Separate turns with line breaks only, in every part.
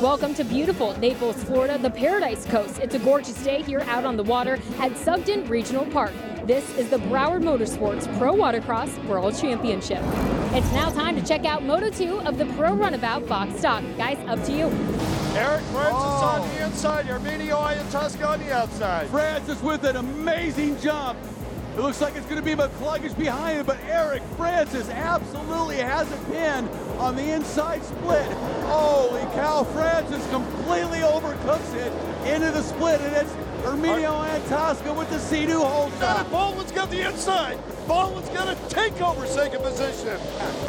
Welcome to beautiful Naples, Florida, the Paradise Coast. It's a gorgeous day here out on the water at Sugden Regional Park. This is the Broward Motorsports Pro Watercross World Championship. It's now time to check out Moto 2 of the Pro Runabout Box Stock. Guys, up to you.
Eric Francis on the inside, Arminio Iantasca on the outside.
Francis with an amazing jump. It looks like it's going to be McCluggage behind him, but Eric Francis absolutely has a pin on the inside split. Holy cow, Francis completely overcooks it into the split, and it's Arminio Iantasca with the C2 hold shot.
Baldwin's got the inside. Baldwin's got to take over second position.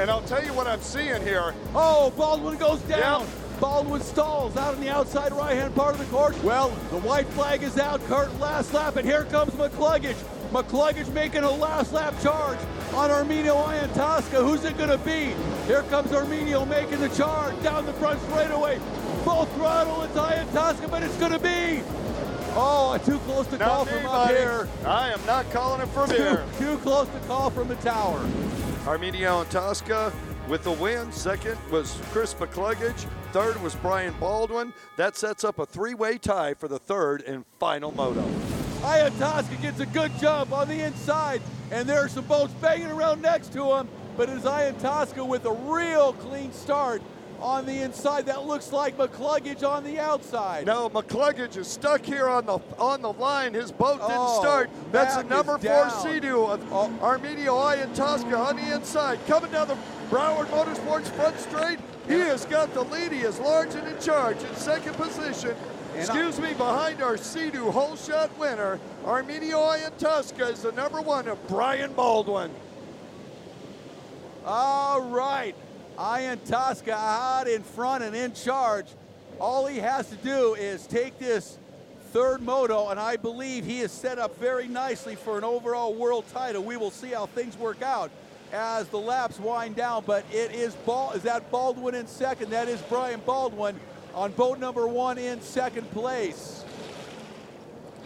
And I'll tell you what I'm seeing here.
Oh, Baldwin goes down.
Yep.
Baldwin stalls out on the outside right-hand part of the course. Well, the white flag is out, Kurt, last lap, and here comes McCluggage. McCluggage making a last lap charge on Arminio Iantasca. Who's it going to be? Here comes Arminio making the charge down the front straightaway. Full throttle into Iantasca, but it's going to be... Oh, too close to call from up here.
I am not calling it from here.
Too close to call from the tower.
Arminio Iantasca with the win. Second was Chris McCluggage. Third was Brian Baldwin. That sets up a three-way tie for the third and final moto.
Iantasca gets a good jump on the inside, and there are some boats banging around next to him, but it's Iantasca with a real clean start on the inside. That looks like McCluggage on the outside.
No, McCluggage is stuck here on the line. His boat didn't start. That's the number 4 Sea-Doo of Arminio Iantasca on the inside. Coming down the Broward Motorsports front straight. He has got the lead. He is large and in charge in second position. Behind our Sea-Doo whole shot winner, Arminio Iantasca is the number 1 of Brian Baldwin.
All right, Iantasca out in front and in charge. All he has to do is take this third moto, and I believe he is set up very nicely for an overall world title. We will see how things work out as the laps wind down, but it is that Baldwin in second. That is Brian Baldwin on boat number 1 in second place.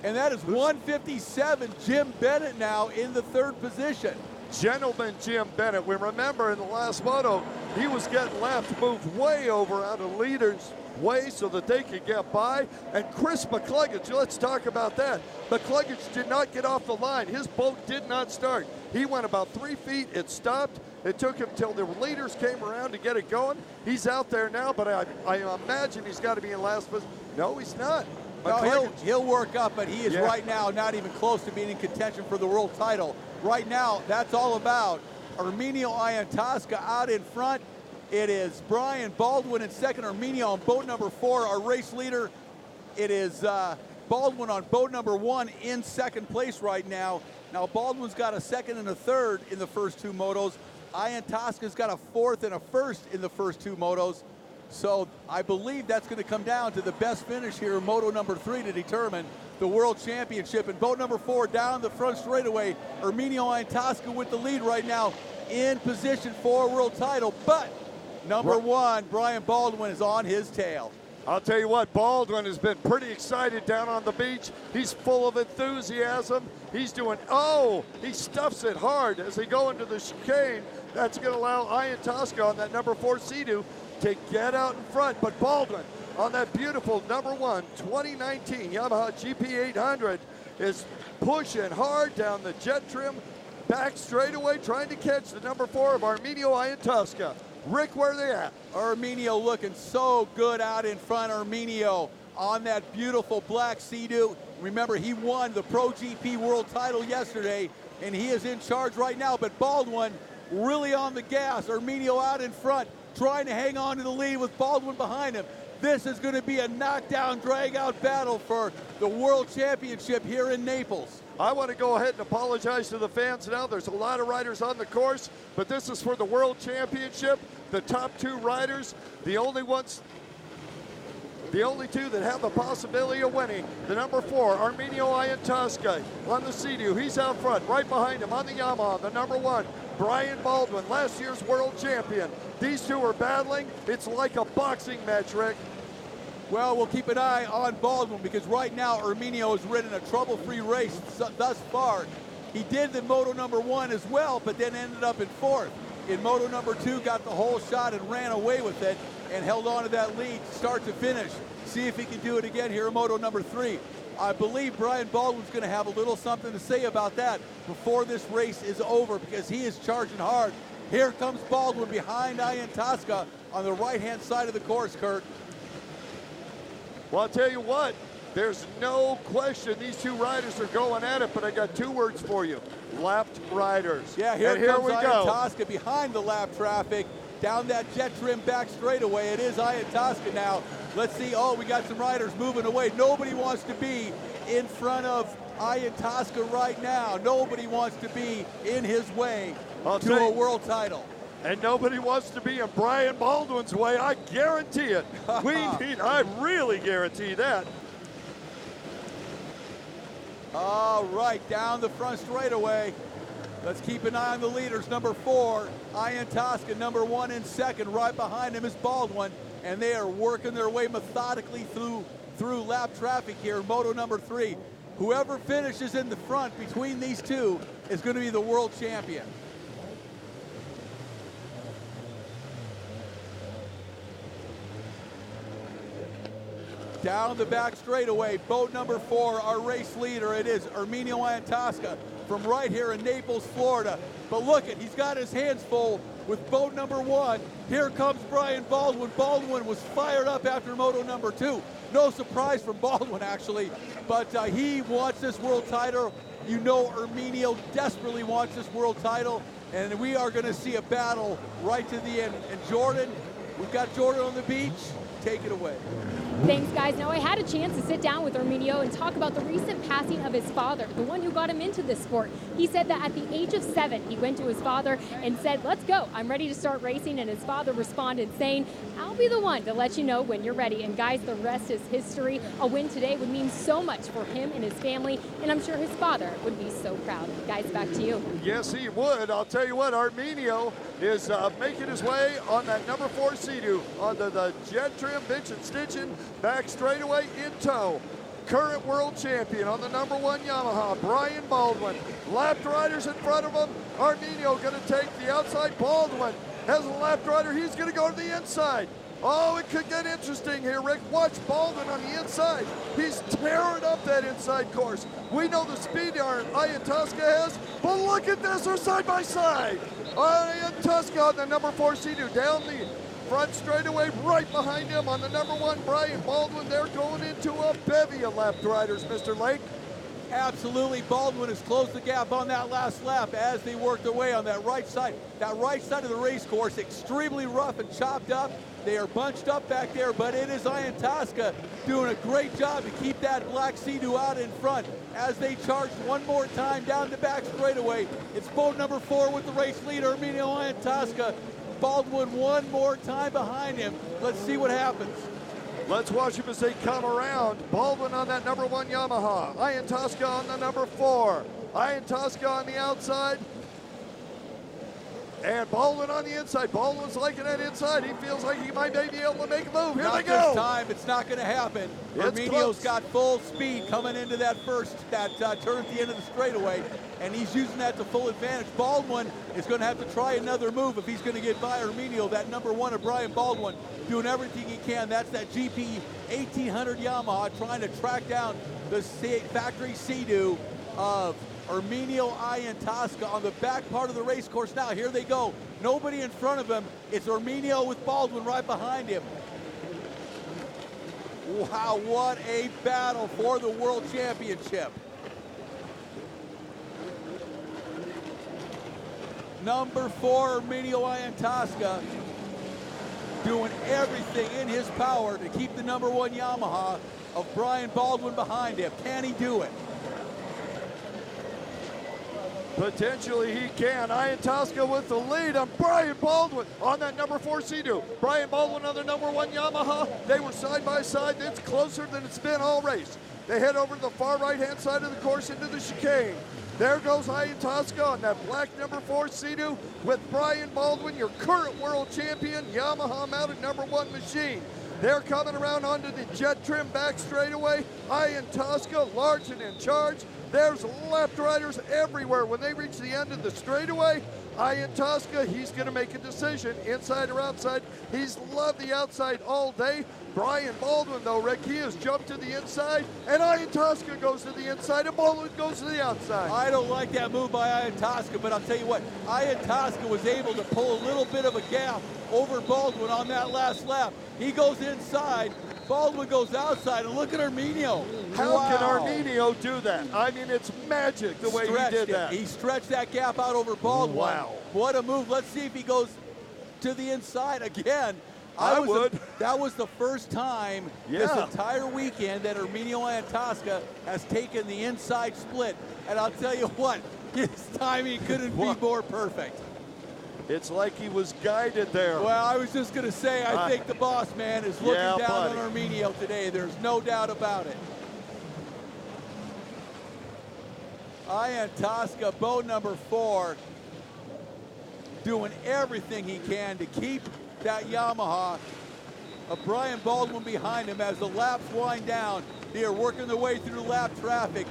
And that is 157, Jim Bennett now in the third position.
Gentleman Jim Bennett. We remember in the last moto, he was getting lapped, moved way over out of leaders' way so that they could get by. And Chris McCluggage, let's talk about that. McCluggage did not get off the line. His boat did not start. He went about 3 feet, it stopped. It took him till the leaders came around to get it going. He's out there now, but I imagine he's got to be in last position. No, he's not.
No, he'll work up, but he is right now not even close to being in contention for the world title. Right now, that's all about Arminio Iantasca out in front. It is Brian Baldwin in second. Arminio on boat number 4, our race leader. It is Baldwin on boat number 1 in second place right now. Now, Baldwin's got a second and a third in the first 2 motos. Iantasca's got a 4th and a 1st in the first 2 motos. So I believe that's going to come down to the best finish here in moto number 3 to determine the world championship. And boat number 4 down the front straightaway. Arminio Iantasca with the lead right now in position for a world title. But number 1, Brian Baldwin, is on his tail.
I'll tell you what, Baldwin has been pretty excited down on the beach. He's full of enthusiasm. He's doing, he stuffs it hard as they go into the chicane. That's going to allow Iantasca on that number 4 Sea-Doo to get out in front. But Baldwin on that beautiful number 1 2019 Yamaha GP800 is pushing hard down the jet trim back straightaway, trying to catch the number 4 of Arminio Iantasca. Rick, where are they at?
Arminio looking so good out in front. Arminio on that beautiful black Sea-Doo. Remember, he won the Pro GP World title yesterday, and he is in charge right now. But Baldwin really on the gas. Arminio out in front, trying to hang on to the lead with Baldwin behind him. This is going to be a knockdown, drag-out battle for the World Championship here in Naples.
I want to go ahead and apologize to the fans now. There's a lot of riders on the course, but this is for the World Championship. The top 2 riders, the only 2 that have the possibility of winning. The number 4, Arminio Iantasca on the Sea-Doo. He's out front. Right behind him on the Yamaha, the number 1, Brian Baldwin, last year's world champion. These 2 are battling. It's like a boxing match, Rick.
Well, we'll keep an eye on Baldwin because right now Arminio has ridden a trouble-free race thus far. He did the moto number 1 as well, but then ended up in 4th. In moto number 2, got the whole shot and ran away with it. and held on to that lead start to finish. See if he can do it again here in Moto number 3. I believe Brian Baldwin's going to have a little something to say about that before this race is over, because he is charging hard. Here comes Baldwin behind Ian Tosca on the right-hand side of the course, Kurt.
Well, I'll tell you what, there's no question these two riders are going at it, but I got 2 words for you: lapped riders.
Yeah, here
we
Ian
go.
Tosca behind the lap traffic down that jet trim back straightaway. It is Ian Tosca now. Let's see. Oh, we got some riders moving away. Nobody wants to be in front of Ian Tosca right now. Nobody wants to be in his way to a world title.
And nobody wants to be in Brian Baldwin's way, I guarantee it. I really guarantee that.
All right, down the front straightaway. Let's keep an eye on the leaders. Number 4, Ian Tosca. Number 1 in second. Right behind him is Baldwin. And they are working their way methodically through lap traffic here in Moto number 3. Whoever finishes in the front between these two is going to be the world champion. Down the back straightaway, boat number 4, our race leader. It is Erminio Ian Tosca from right here in Naples, Florida. But look at, he's got his hands full with boat number 1. Here comes Brian Baldwin. Baldwin was fired up after Moto number 2. No surprise from Baldwin, actually, but he wants this world title. You know Erminio desperately wants this world title, and we are going to see a battle right to the end. And Jordan, we've got Jordan on the beach. Take it away.
Thanks, guys. Now, I had a chance to sit down with Erminio and talk about the recent passing of his father, the one who got him into this sport. He said that at the age of 7, he went to his father and said, "Let's go, I'm ready to start racing." And his father responded saying, "I'll be the one to let you know when you're ready." And guys, the rest is history. A win today would mean so much for him and his family, and I'm sure his father would be so proud. Guys, back to you.
Yes, he would. I'll tell you what, Erminio is making his way on that number 4 Sea-Doo onto the jet trim, bitch and stitching, back straightaway in tow. Current world champion on the number 1 Yamaha, Brian Baldwin. Lapped riders in front of him. Erminio going to take the outside. Baldwin has a lapped rider. He's going to go to the inside. Oh, it could get interesting here, Rick. Watch Baldwin on the inside. He's tearing up that inside course. We know the speed Ian Tosca has, but look at this. They're side by side. Ian Tosca on the number 4 Sea-Doo down the front straightaway, right behind him on the number 1 Brian Baldwin. They're going into a bevy of lapped riders, Mr. Lake.
Absolutely, Baldwin has closed the gap on that last lap as they worked their way on that right side. That right side of the race course, extremely rough and chopped up. They are bunched up back there, but it is Ian Tosca doing a great job to keep that black Sea-Doo out in front as they charge one more time down the back straightaway. It's boat number 4 with the race leader, Erminio Ian Tosca. Baldwin one more time behind him. Let's see what happens.
Let's watch him as they come around. Baldwin on that number 1 Yamaha. Ian Tosca on the number 4. Ian Tosca on the outside. And Baldwin on the inside. Baldwin's liking that inside. He feels like he might be able to make a move. Here
not
they go.
This time, it's not going to happen. Erminio's got full speed coming into that turn at the end of the straightaway, and he's using that to full advantage. Baldwin is going to have to try another move if he's going to get by Erminio. That number 1 of Brian Baldwin doing everything he can. That's that GP 1800 Yamaha trying to track down the factory Sea-Doo of Erminio Ian Tosca on the back part of the race course. Now here they go. Nobody in front of him. It's Erminio with Baldwin right behind him. Wow, what a battle for the World Championship. Number 4, Erminio Ian Tosca, doing everything in his power to keep the number 1 Yamaha of Brian Baldwin behind him. Can he do it?
Potentially he can. Ian Tosca with the lead on Brian Baldwin on that number 4 Sea-Doo. Brian Baldwin on the number 1 Yamaha. They were side by side. It's closer than it's been all race. They head over to the far right-hand side of the course into the chicane. There goes Ian Tosca on that black number 4 Sea-Doo with Brian Baldwin, your current world champion, Yamaha mounted number 1 machine. They're coming around onto the jet trim back straightaway. Ian Tosca, large and in charge. There's left riders everywhere. When they reach the end of the straightaway, Ian Tosca, he's going to make a decision, inside or outside. He's loved the outside all day. Brian Baldwin, though, Rick, he has jumped to the inside, and Ian Tosca goes to the inside, and Baldwin goes to the outside.
I don't like that move by Ian Tosca, but I'll tell you what, Ian Tosca was able to pull a little bit of a gap over Baldwin on that last lap. He goes inside, Baldwin goes outside, and look at Arminio.
How
wow.
can Arminio do that? I mean, it's magic the way he did that.
He stretched that gap out over Baldwin.
Wow.
What a move. Let's see if he goes to the inside again.
I would.
That was the first time this entire weekend that Arminio Ian Tosca has taken the inside split. And I'll tell you what, his timing couldn't be more perfect.
It's like he was guided there.
Well, I was just going to say, I think the boss man is looking down on Arminio today. There's no doubt about it. Ian Tosca, boat number 4, doing everything he can to keep that Yamaha of Brian Baldwin behind him as the laps wind down. They are working their way through the lap traffic.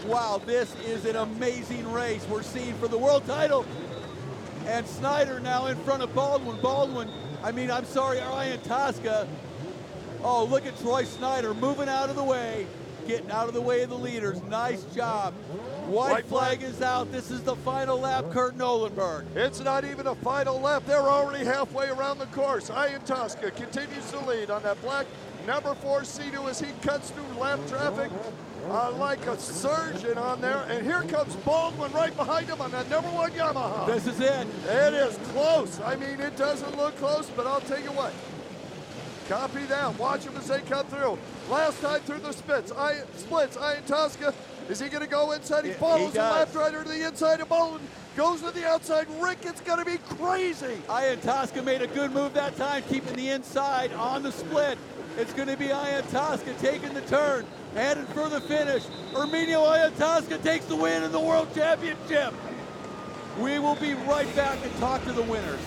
Wow, this is an amazing race we're seeing for the world title. And Snyder now in front of Baldwin. Ian Tosca. Oh, look at Troy Snyder moving out of the way, getting out of the way of the leaders. Nice job. White flag is out. This is the final lap, Kurt Nolenberg.
It's not even a final lap. They're already halfway around the course. Ian Tosca continues to lead on that black number 4 Sea-Doo as he cuts through lap traffic like a surgeon on there. And here comes Baldwin right behind him on that number 1 Yamaha.
This is it.
It is close. I mean, it doesn't look close, but I'll tell you what. Copy that. Watch them as they come through. Last time through the splits, Ian Tosca. Is he going to go inside? He follows the left rider to the inside of Baldwin. Goes to the outside. Rick, it's going to be crazy.
Ian Tosca made a good move that time, keeping the inside on the split. It's going to be Ian Tosca taking the turn, headed for the finish. Arminio Ian Tosca takes the win in the World Championship. We will be right back and talk to the winners.